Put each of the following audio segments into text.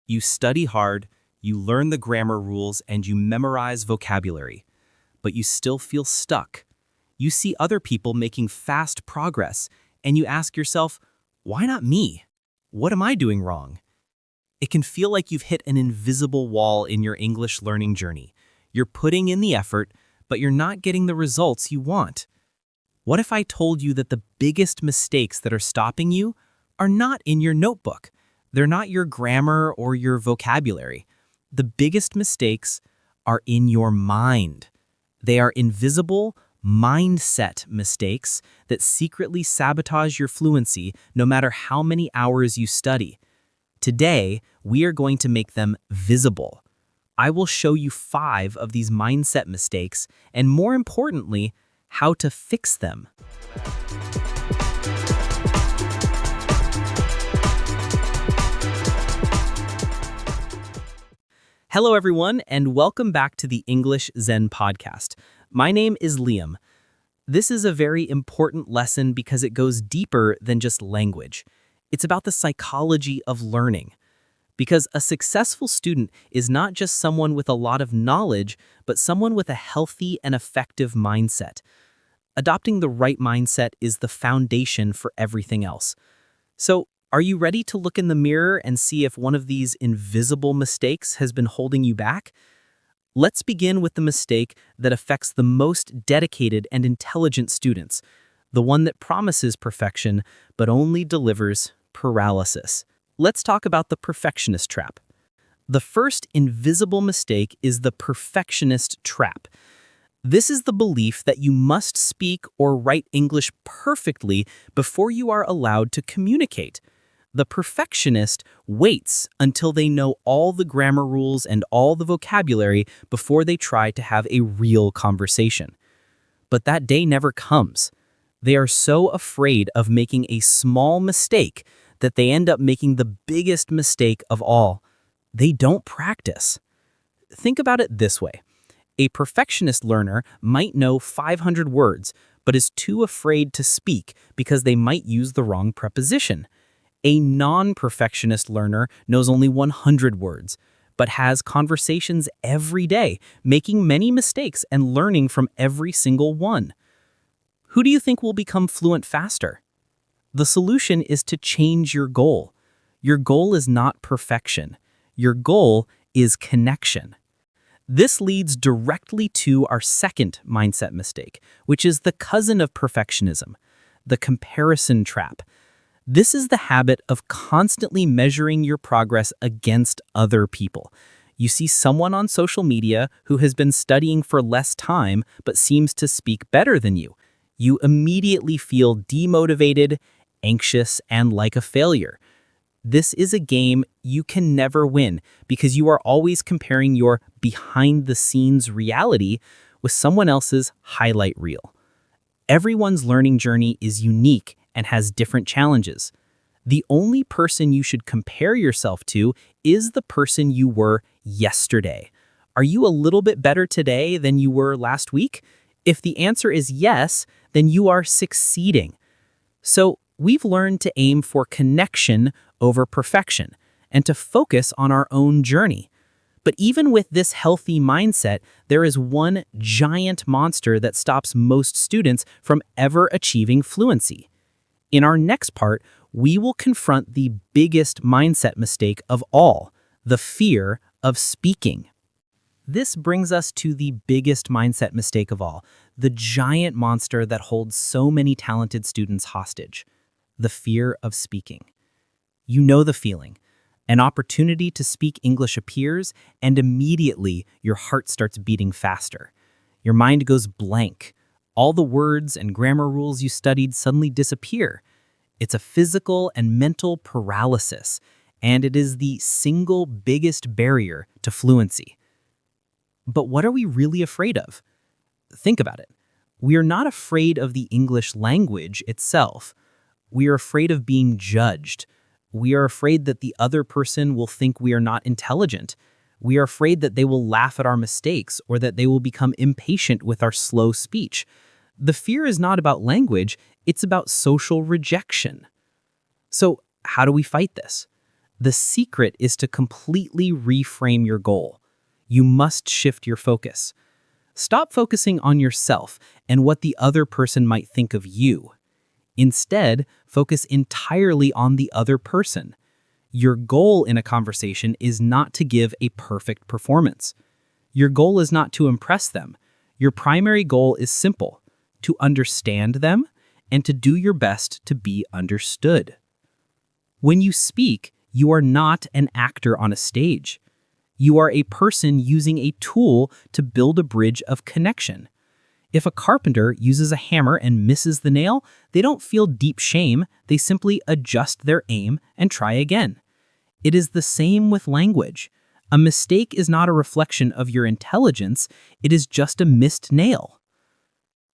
You study hard, you learn the grammar rules, and you memorize vocabulary, but you still feel stuck. You see other people making fast progress, and you ask yourself, why not me? What am I doing wrong? It can feel like you've hit an invisible wall in your English learning journey. You're putting in the effort, but you're not getting the results you want. What if I told you that the biggest mistakes that are stopping you are not in your notebook? They're not your grammar or your vocabulary. The biggest mistakes are in your mind. They are invisible mindset mistakes that secretly sabotage your fluency no matter how many hours you study. Today, we are going to make them visible. I will show you 5 of these mindset mistakes and, more importantly, how to fix them. Hello, everyone, and welcome back to the English Zen Podcast. My name is Liam. This is a very important lesson because it goes deeper than just language. It's about the psychology of learning. Because a successful student is not just someone with a lot of knowledge, but someone with a healthy and effective mindset. Adopting the right mindset is the foundation for everything else. So, are you ready to look in the mirror and see if one of these invisible mistakes has been holding you back? Let's begin with the mistake that affects the most dedicated and intelligent students, the one that promises perfection but only delivers paralysis. Let's talk about the perfectionist trap. The first invisible mistake is the perfectionist trap. This is the belief that you must speak or write English perfectly before you are allowed to communicate. The perfectionist waits until they know all the grammar rules and all the vocabulary before they try to have a real conversation. But that day never comes. They are so afraid of making a small mistake that they end up making the biggest mistake of all. They don't practice. Think about it this way. A perfectionist learner might know 500 words, but is too afraid to speak because they might use the wrong preposition. A non-perfectionist learner knows only 100 words, but has conversations every day, making many mistakes and learning from every single one. Who do you think will become fluent faster? The solution is to change your goal. Your goal is not perfection. Your goal is connection. This leads directly to our second mindset mistake, which is the cousin of perfectionism, the comparison trap. This is the habit of constantly measuring your progress against other people. You see someone on social media who has been studying for less time but seems to speak better than you. You immediately feel demotivated, anxious, and like a failure. This is a game you can never win because you are always comparing your behind-the-scenes reality with someone else's highlight reel. Everyone's learning journey is unique and has different challenges. The only person you should compare yourself to is the person you were yesterday. Are you a little bit better today than you were last week? If the answer is yes, then you are succeeding. So, we've learned to aim for connection over perfection and to focus on our own journey. But even with this healthy mindset, there is one giant monster that stops most students from ever achieving fluency. In our next part, we will confront the biggest mindset mistake of all, the fear of speaking. This brings us to the biggest mindset mistake of all, the giant monster that holds so many talented students hostage. The fear of speaking. You know the feeling. An opportunity to speak English appears, and immediately your heart starts beating faster. Your mind goes blank. All the words and grammar rules you studied suddenly disappear. It's a physical and mental paralysis, and it is the single biggest barrier to fluency. But what are we really afraid of? Think about it. We are not afraid of the English language itself. We are afraid of being judged. We are afraid that the other person will think we are not intelligent. We are afraid that they will laugh at our mistakes or that they will become impatient with our slow speech. The fear is not about language, it's about social rejection. So, how do we fight this? The secret is to completely reframe your goal. You must shift your focus. Stop focusing on yourself and what the other person might think of you. Instead, focus entirely on the other person. Your goal in a conversation is not to give a perfect performance. Your goal is not to impress them. Your primary goal is simple: to understand them and to do your best to be understood. When you speak, you are not an actor on a stage. You are a person using a tool to build a bridge of connection. If a carpenter uses a hammer and misses the nail, they don't feel deep shame, they simply adjust their aim and try again. It is the same with language. A mistake is not a reflection of your intelligence, it is just a missed nail.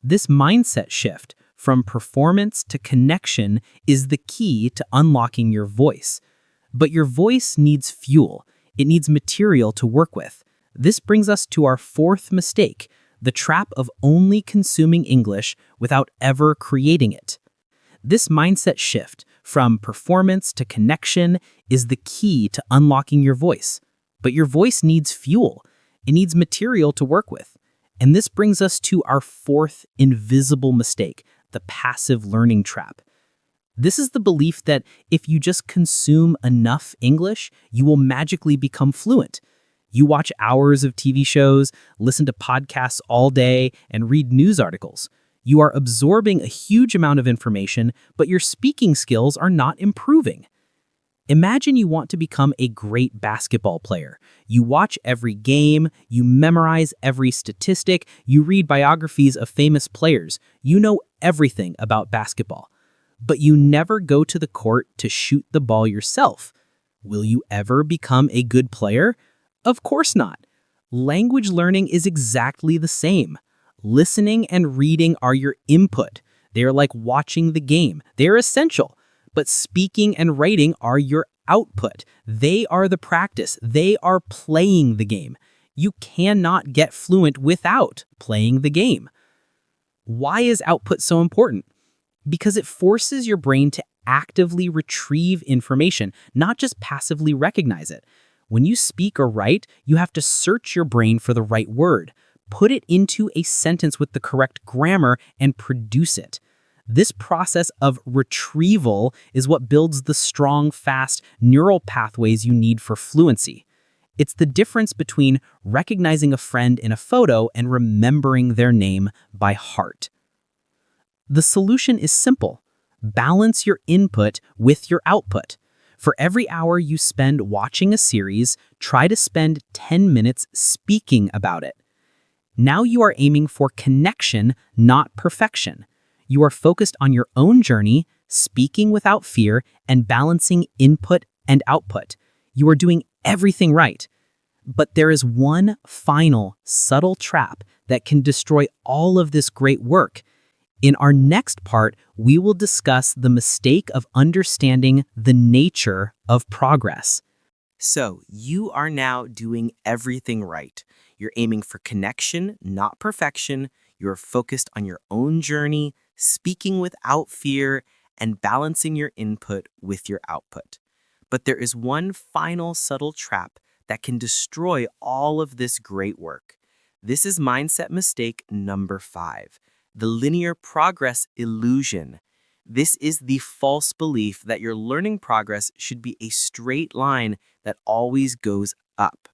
This mindset shift from performance to connection is the key to unlocking your voice. But your voice needs fuel. It needs material to work with. This brings us to our fourth mistake, the trap of only consuming English without ever creating it. This mindset shift from performance to connection is the key to unlocking your voice. But your voice needs fuel. It needs material to work with. And this brings us to our fourth invisible mistake, the passive learning trap. This is the belief that if you just consume enough English, you will magically become fluent. You watch hours of TV shows, listen to podcasts all day, and read news articles. You are absorbing a huge amount of information, but your speaking skills are not improving. Imagine you want to become a great basketball player. You watch every game, you memorize every statistic, you read biographies of famous players. You know everything about basketball. But you never go to the court to shoot the ball yourself. Will you ever become a good player? Of course not. Language learning is exactly the same. Listening and reading are your input. They are like watching the game. They are essential. But speaking and writing are your output. They are the practice. They are playing the game. You cannot get fluent without playing the game. Why is output so important? Because it forces your brain to actively retrieve information, not just passively recognize it. When you speak or write, you have to search your brain for the right word, put it into a sentence with the correct grammar, and produce it. This process of retrieval is what builds the strong, fast neural pathways you need for fluency. It's the difference between recognizing a friend in a photo and remembering their name by heart. The solution is simple. Balance your input with your output. For every hour you spend watching a series, try to spend 10 minutes speaking about it. Now you are aiming for connection, not perfection. You are focused on your own journey, speaking without fear, and balancing input and output. You are doing everything right. But there is one final, subtle trap that can destroy all of this great work. In our next part, we will discuss the mistake of understanding the nature of progress. So, you are now doing everything right. You're aiming for connection, not perfection. You're focused on your own journey, speaking without fear, and balancing your input with your output. But there is one final subtle trap that can destroy all of this great work. This is mindset mistake number 5. The linear progress illusion. This is the false belief that your learning progress should be a straight line that always goes up.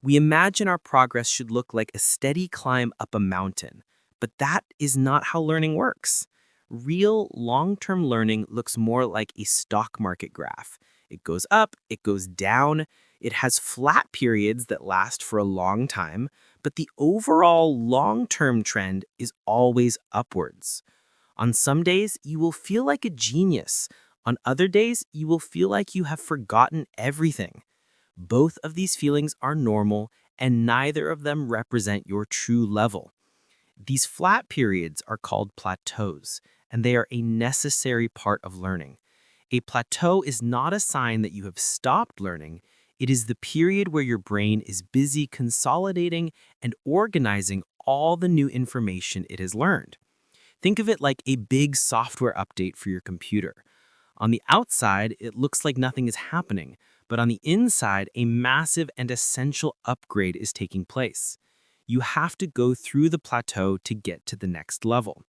We imagine our progress should look like a steady climb up a mountain, but that is not how learning works. Real long-term learning looks more like a stock market graph. It goes up, it goes down, it has flat periods that last for a long time, but the overall long-term trend is always upwards. On some days, you will feel like a genius. On other days, you will feel like you have forgotten everything. Both of these feelings are normal, and neither of them represent your true level. These flat periods are called plateaus, and they are a necessary part of learning. A plateau is not a sign that you have stopped learning. It is the period where your brain is busy consolidating and organizing all the new information it has learned. Think of it like a big software update for your computer. On the outside, it looks like nothing is happening, but on the inside, a massive and essential upgrade is taking place. You have to go through the plateau to get to the next level.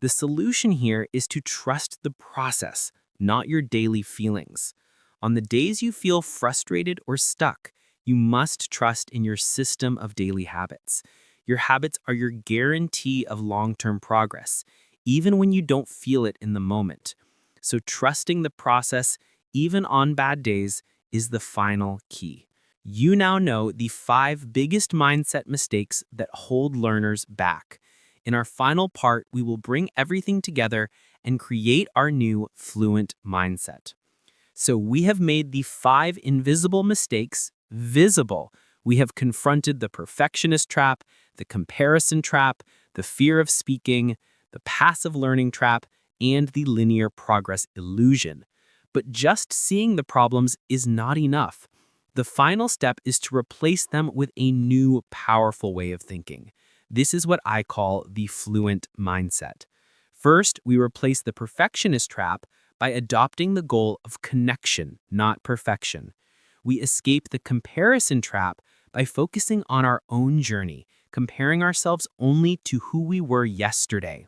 The solution here is to trust the process, not your daily feelings. On the days you feel frustrated or stuck, you must trust in your system of daily habits. Your habits are your guarantee of long-term progress, even when you don't feel it in the moment. So trusting the process, even on bad days, is the final key. You now know the 5 biggest mindset mistakes that hold learners back. In our final part, we will bring everything together and create our new fluent mindset. So we have made the 5 invisible mistakes visible. We have confronted the perfectionist trap, the comparison trap, the fear of speaking, the passive learning trap, and the linear progress illusion. But just seeing the problems is not enough. The final step is to replace them with a new, powerful way of thinking. This is what I call the fluent mindset. First, we replace the perfectionist trap by adopting the goal of connection, not perfection. We escape the comparison trap by focusing on our own journey, comparing ourselves only to who we were yesterday.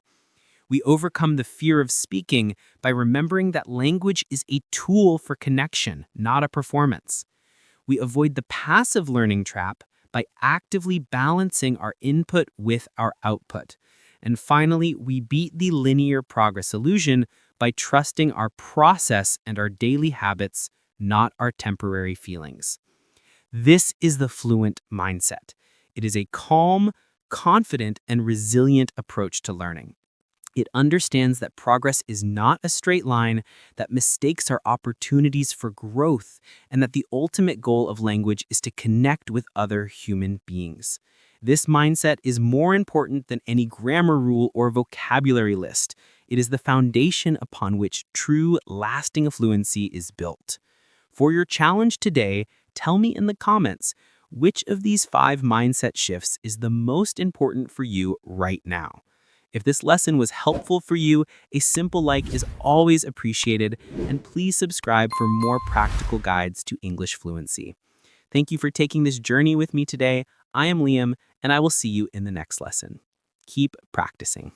We overcome the fear of speaking by remembering that language is a tool for connection, not a performance. We avoid the passive learning trap by actively balancing our input with our output. And finally, we beat the linear progress illusion by trusting our process and our daily habits, not our temporary feelings. This is the fluent mindset. It is a calm, confident, and resilient approach to learning. It understands that progress is not a straight line, that mistakes are opportunities for growth, and that the ultimate goal of language is to connect with other human beings. This mindset is more important than any grammar rule or vocabulary list. It is the foundation upon which true, lasting fluency is built. For your challenge today, tell me in the comments, which of these 5 mindset shifts is the most important for you right now? If this lesson was helpful for you, a simple like is always appreciated, and please subscribe for more practical guides to English fluency. Thank you for taking this journey with me today. I am Liam, and I will see you in the next lesson. Keep practicing.